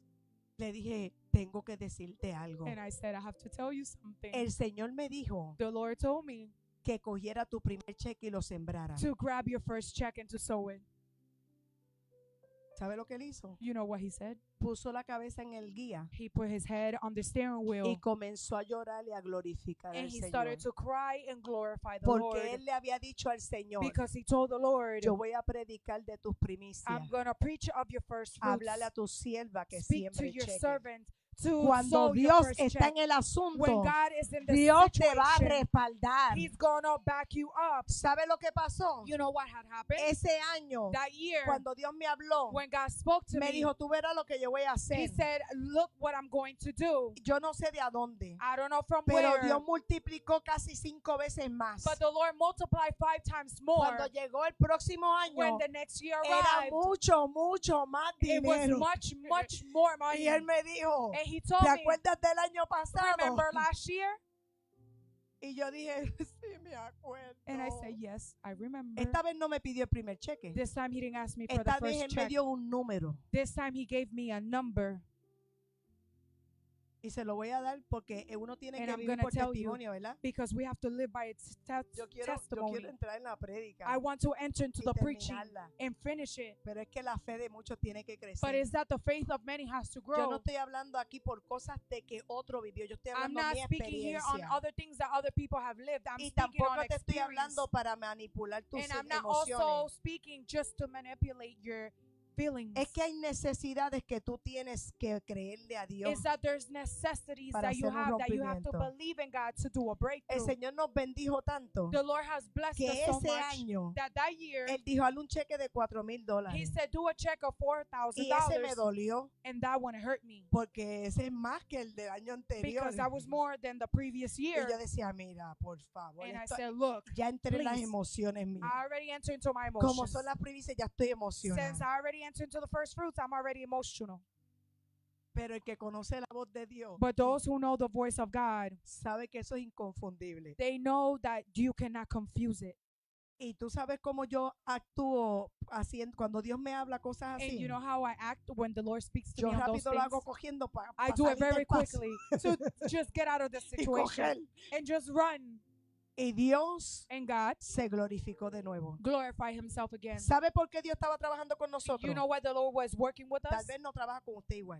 Speaker 2: Le dije, tengo que decirte algo.
Speaker 3: And I said, I have to tell you something.
Speaker 2: El Señor me dijo
Speaker 3: The Lord told me
Speaker 2: que cogiera tu primer cheque y lo sembrara.
Speaker 3: to grab your first check and to sow it.
Speaker 2: ¿Sabe lo que él hizo?
Speaker 3: You know what he said?
Speaker 2: Puso la cabeza en el guía
Speaker 3: He put his head on the steering
Speaker 2: y
Speaker 3: wheel
Speaker 2: comenzó a llorar y a glorificar al
Speaker 3: and he
Speaker 2: Señor.
Speaker 3: started to cry and glorify the Lord.
Speaker 2: Porque él le había dicho al Señor,
Speaker 3: Because he told the Lord,
Speaker 2: yo voy a predicar de tus primicias.
Speaker 3: I'm going to preach of your first fruits.
Speaker 2: Háblale a tu sierva que
Speaker 3: Speak to
Speaker 2: siembre
Speaker 3: your
Speaker 2: cheque.
Speaker 3: servant to
Speaker 2: Cuando
Speaker 3: sow your
Speaker 2: Dios
Speaker 3: first
Speaker 2: está
Speaker 3: check.
Speaker 2: en el
Speaker 3: When
Speaker 2: asunto,
Speaker 3: God is in the
Speaker 2: Dios te va a
Speaker 3: situation,
Speaker 2: respaldar.
Speaker 3: He's going to back you up.
Speaker 2: ¿Sabe lo que pasó?
Speaker 3: You know what had happened?
Speaker 2: Ese año,
Speaker 3: That year,
Speaker 2: cuando Dios me habló,
Speaker 3: when God spoke to
Speaker 2: me
Speaker 3: me,
Speaker 2: dijo, tú verás lo que yo voy a
Speaker 3: He
Speaker 2: hacer.
Speaker 3: said, look what I'm going to do.
Speaker 2: Yo no sé de a dónde,
Speaker 3: I don't know from
Speaker 2: pero
Speaker 3: where,
Speaker 2: Dios multiplicó casi 5 veces más.
Speaker 3: but the Lord multiplied 5 times more.
Speaker 2: Cuando llegó el próximo
Speaker 3: When
Speaker 2: año,
Speaker 3: the next year
Speaker 2: era
Speaker 3: arrived,
Speaker 2: mucho, mucho más
Speaker 3: it was
Speaker 2: dinero.
Speaker 3: much, much more money.
Speaker 2: Y él me dijo,
Speaker 3: And He told
Speaker 2: ¿te
Speaker 3: me,
Speaker 2: acuerdas del año pasado?
Speaker 3: remember last year?
Speaker 2: Y yo dije, sí, me acuerdo.
Speaker 3: And I said, yes, I remember.
Speaker 2: Esta vez no me pidió el primer cheque.
Speaker 3: This time He didn't ask me for the
Speaker 2: Esta vez
Speaker 3: first
Speaker 2: él me
Speaker 3: check.
Speaker 2: dio un número.
Speaker 3: This time He gave me a number.
Speaker 2: Y se lo voy a dar porque uno tiene
Speaker 3: And
Speaker 2: que
Speaker 3: I'm
Speaker 2: vivir
Speaker 3: gonna
Speaker 2: por
Speaker 3: tell you,
Speaker 2: testimonio, ¿verdad?
Speaker 3: Because we have to live by its
Speaker 2: Yo quiero
Speaker 3: testimony.
Speaker 2: entrar en la prédica
Speaker 3: I want to enter into
Speaker 2: y
Speaker 3: the preaching
Speaker 2: terminarla.
Speaker 3: and finish it.
Speaker 2: Pero es que la fe de muchos tiene que
Speaker 3: But
Speaker 2: crecer.
Speaker 3: it's that the faith of many has to
Speaker 2: Yo no
Speaker 3: grow.
Speaker 2: estoy hablando aquí por cosas de que otro vivió. Yo estoy
Speaker 3: I'm
Speaker 2: hablando
Speaker 3: not
Speaker 2: de mi
Speaker 3: speaking here on
Speaker 2: experiencia.
Speaker 3: other things that other people have lived. I'm
Speaker 2: Y
Speaker 3: speaking
Speaker 2: tampoco
Speaker 3: on
Speaker 2: te estoy
Speaker 3: experience.
Speaker 2: hablando para manipular tus
Speaker 3: And I'm not also
Speaker 2: emociones.
Speaker 3: speaking just to manipulate your feelings.
Speaker 2: Es que hay necesidades que tú tienes que creerle a Dios.
Speaker 3: It's that there's necessities
Speaker 2: para
Speaker 3: that you
Speaker 2: hacer un
Speaker 3: have that you have to
Speaker 2: rompimiento.
Speaker 3: believe in God to do a
Speaker 2: El
Speaker 3: breakthrough.
Speaker 2: Señor nos bendijo tanto
Speaker 3: The Lord has blessed
Speaker 2: que
Speaker 3: us so
Speaker 2: ese
Speaker 3: much
Speaker 2: año
Speaker 3: that year
Speaker 2: Él dijo, hazle un cheque de $4,000.
Speaker 3: He said, do a check of
Speaker 2: Y ese me
Speaker 3: $4,000,
Speaker 2: dolió
Speaker 3: and that one hurt me
Speaker 2: porque ese es más que el del año anterior.
Speaker 3: because that was more than the previous
Speaker 2: Y
Speaker 3: year.
Speaker 2: yo decía, mira, por favor,
Speaker 3: And I
Speaker 2: esto-
Speaker 3: said, look,
Speaker 2: ya entré en las
Speaker 3: please,
Speaker 2: emociones mías.
Speaker 3: I already entered into my
Speaker 2: Como
Speaker 3: emotions.
Speaker 2: son las primicias, ya estoy
Speaker 3: Since
Speaker 2: emocionada.
Speaker 3: I already entered into the first fruits, I'm already emotional.
Speaker 2: Pero el que conoce la voz de Dios
Speaker 3: But those who know the voice of God,
Speaker 2: sabe que eso es inconfundible.
Speaker 3: they know that you cannot confuse it.
Speaker 2: Y tú sabes cómo yo actúo haciendo cuando Dios me habla cosas
Speaker 3: And
Speaker 2: así.
Speaker 3: you know how I act when the Lord speaks to
Speaker 2: Yo
Speaker 3: me on those
Speaker 2: rápido lo hago
Speaker 3: things?
Speaker 2: cogiendo para
Speaker 3: I do it very quickly to just get out of the
Speaker 2: y coger.
Speaker 3: situation and just run.
Speaker 2: Y Dios
Speaker 3: And God
Speaker 2: se glorificó de nuevo.
Speaker 3: glorify Himself again.
Speaker 2: ¿Sabe por qué Dios estaba trabajando con nosotros?
Speaker 3: You know why the Lord was working with
Speaker 2: Tal
Speaker 3: us?
Speaker 2: vez no trabaja con usted igual.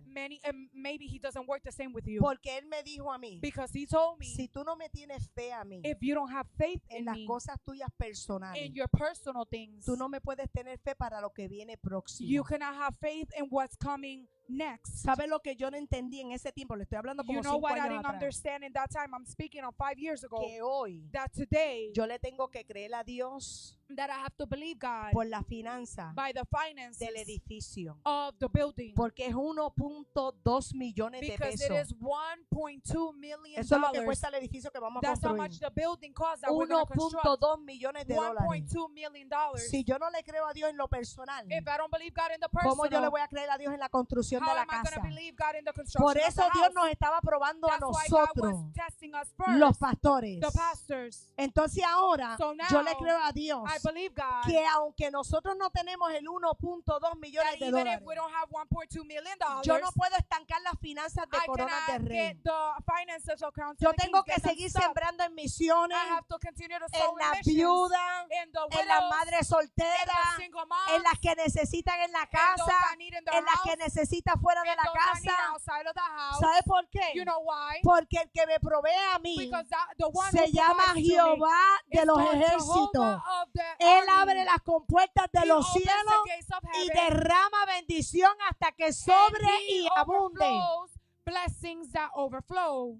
Speaker 3: Maybe He doesn't work the same with you.
Speaker 2: Porque Él me dijo a mí,
Speaker 3: Because He told me,
Speaker 2: si tú no me tienes fe a mí
Speaker 3: if you don't have faith
Speaker 2: en
Speaker 3: in
Speaker 2: las
Speaker 3: me,
Speaker 2: cosas tuyas personales,
Speaker 3: in your personal things,
Speaker 2: tú no me puedes tener fe para lo que viene
Speaker 3: you
Speaker 2: próximo.
Speaker 3: cannot have faith in what's coming next.
Speaker 2: ¿Sabe lo que yo no entendí en ese tiempo? Le estoy hablando como
Speaker 3: You know
Speaker 2: 5
Speaker 3: what I
Speaker 2: años
Speaker 3: didn't
Speaker 2: atrás.
Speaker 3: understand in that time? I'm speaking on 5 years ago.
Speaker 2: Que hoy
Speaker 3: That today
Speaker 2: yo le tengo que creer a Dios
Speaker 3: that I have to believe God
Speaker 2: por la finanza
Speaker 3: by the finances
Speaker 2: del edificio.
Speaker 3: of the building.
Speaker 2: Porque es 1.2 millones de
Speaker 3: Because it
Speaker 2: pesos.
Speaker 3: is $1.2 million.
Speaker 2: Eso es lo que cuesta el edificio que vamos a
Speaker 3: That's how
Speaker 2: construir.
Speaker 3: much the building costs that we're going to construct.
Speaker 2: 1.2 millones de dólares.
Speaker 3: $1.2 million.
Speaker 2: Si yo no le creo a Dios en lo personal,
Speaker 3: If I don't believe God in the
Speaker 2: ¿cómo yo le
Speaker 3: personal,
Speaker 2: voy a creer a Dios en la construcción
Speaker 3: how
Speaker 2: de la
Speaker 3: am I going
Speaker 2: casa?
Speaker 3: to believe God in the construction
Speaker 2: Por
Speaker 3: of
Speaker 2: eso
Speaker 3: the
Speaker 2: Dios
Speaker 3: house?
Speaker 2: nos estaba probando a
Speaker 3: That's why God
Speaker 2: nosotros,
Speaker 3: was testing us
Speaker 2: los
Speaker 3: first,
Speaker 2: pastores.
Speaker 3: the pastors.
Speaker 2: Entonces ahora
Speaker 3: So now,
Speaker 2: yo le creo a Dios
Speaker 3: I believe God
Speaker 2: que aunque nosotros no tenemos el 1.2 millones
Speaker 3: that
Speaker 2: de
Speaker 3: even
Speaker 2: dólares,
Speaker 3: if we don't have $1.2 million,
Speaker 2: yo no puedo estancar las finanzas de
Speaker 3: I
Speaker 2: Coronas de
Speaker 3: cannot
Speaker 2: Rey.
Speaker 3: get the finances accounts.
Speaker 2: Yo
Speaker 3: of the
Speaker 2: tengo
Speaker 3: Kings,
Speaker 2: que
Speaker 3: get them
Speaker 2: seguir
Speaker 3: stuck.
Speaker 2: sembrando en misiones,
Speaker 3: I have to continue to
Speaker 2: en
Speaker 3: sow in
Speaker 2: las
Speaker 3: missions,
Speaker 2: viudas,
Speaker 3: in the
Speaker 2: en las
Speaker 3: widows,
Speaker 2: madres
Speaker 3: in
Speaker 2: solteras,
Speaker 3: the single moms,
Speaker 2: en las que necesitan en la
Speaker 3: and those
Speaker 2: casa,
Speaker 3: that need in their
Speaker 2: en las
Speaker 3: house,
Speaker 2: que necesitan fuera de
Speaker 3: and
Speaker 2: la
Speaker 3: those that need
Speaker 2: casa.
Speaker 3: outside of the house.
Speaker 2: ¿Sabe por qué?
Speaker 3: You know why?
Speaker 2: Porque el que me provee a mí
Speaker 3: Because the one
Speaker 2: se
Speaker 3: who
Speaker 2: llama
Speaker 3: provides to me
Speaker 2: Jehová de
Speaker 3: is
Speaker 2: los
Speaker 3: called
Speaker 2: ejércitos.
Speaker 3: Jehovah of the
Speaker 2: Él
Speaker 3: army.
Speaker 2: abre las compuertas de
Speaker 3: He
Speaker 2: los
Speaker 3: opens
Speaker 2: cielos
Speaker 3: the gates of
Speaker 2: y
Speaker 3: heaven,
Speaker 2: derrama bendición hasta que sobre
Speaker 3: and he
Speaker 2: y abunde.
Speaker 3: overflows blessings that overflow.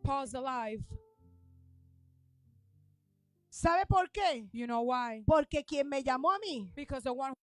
Speaker 3: Pause the live.
Speaker 2: ¿Sabe por qué?
Speaker 3: You know why?
Speaker 2: Porque quien me llamó a mí
Speaker 3: Because the one